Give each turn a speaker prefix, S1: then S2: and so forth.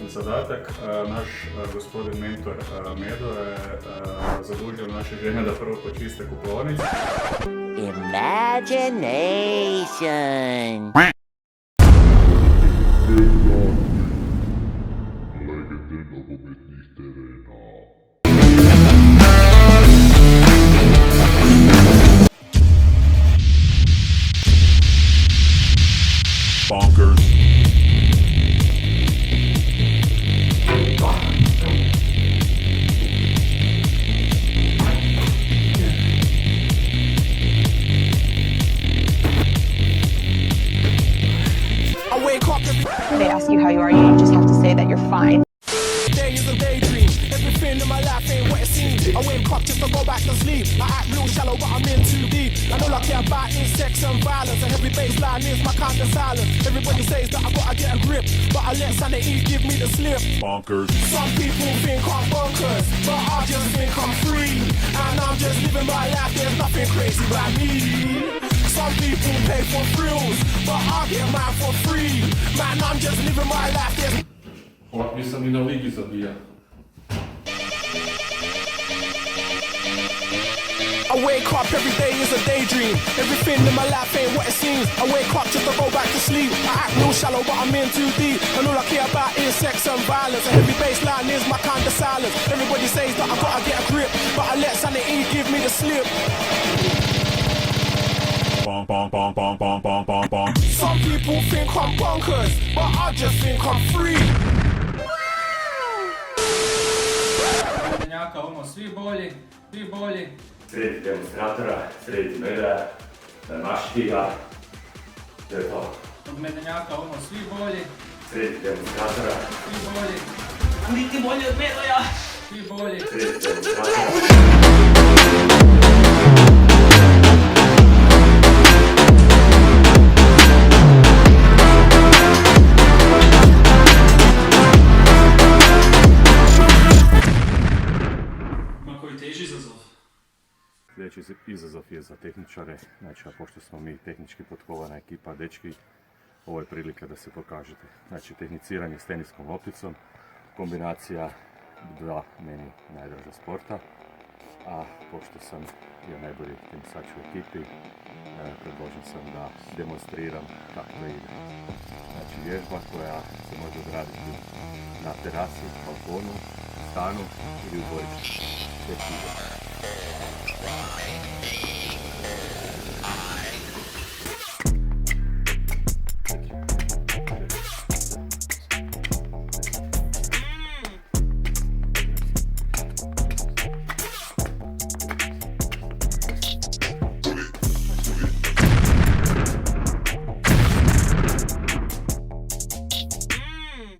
S1: zadatak. Naš gospodin mentor Medo je zadužio naše žene da prvo počiste kupovnicu.
S2: Imagination.
S3: Bonkers.
S4: They ask you how you are, you just have to say that you're fine.
S5: Day is a daydream. Everything in my life ain't what it seems. I wake up just to go back to sleep. I act real shallow, but I'm in too deep. And all I care about is sex and violence. And every baseline is my kind of silence. Everybody says that I gotta get a grip, but I let sanity give me the slip.
S3: Bonkers.
S5: Some people think I'm bonkers, but I just think I'm free. And I'm just living my life, there's nothing crazy about me. Some people pay for thrills, but I get mine for free. Man, I'm just living my life, there's
S6: Ovak nisam ni na ligi zabija.
S5: I wake up, every day is a daydream. Everything in my life ain't what it seems. I wake up just to go back to sleep. I act real shallow, but I'm in too deep. And all I care about is sex and violence. And every baseline is my kind of silence. Everybody says that I gotta get a grip, but I let sanity give me the slip.
S3: Bonk, bonk, bonk, bonk, bonk, bonk, bonk, bonk.
S5: Some people think I'm bonkers, but I just think I'm free.
S7: Njaka, svi bolji.
S8: Srediti demonstratora, srediti Meda, namašiti ga, to je to.
S7: Od medenjaka, svi bolji.
S8: Srediti demonstratora,
S7: Svi bolji.
S9: Niti bolji od Medoja.
S7: Svi bolji.
S8: srediti demonstratora.
S10: Sljedeći izazov je za tehničare, znači a pošto smo mi tehnički potkovana ekipa, dečki, ovo je prilika da se pokažete. Znači tehniciranje s teniskom lopticom, kombinacija dva meni najdraža sporta, a pošto sam ja najbolji tenisač u ekipi, predložen sam da demonstriram kako to ide. Znači vježba koja se može odraditi na terasi, balkonu, stanu ili u dvorištu. Tek ide.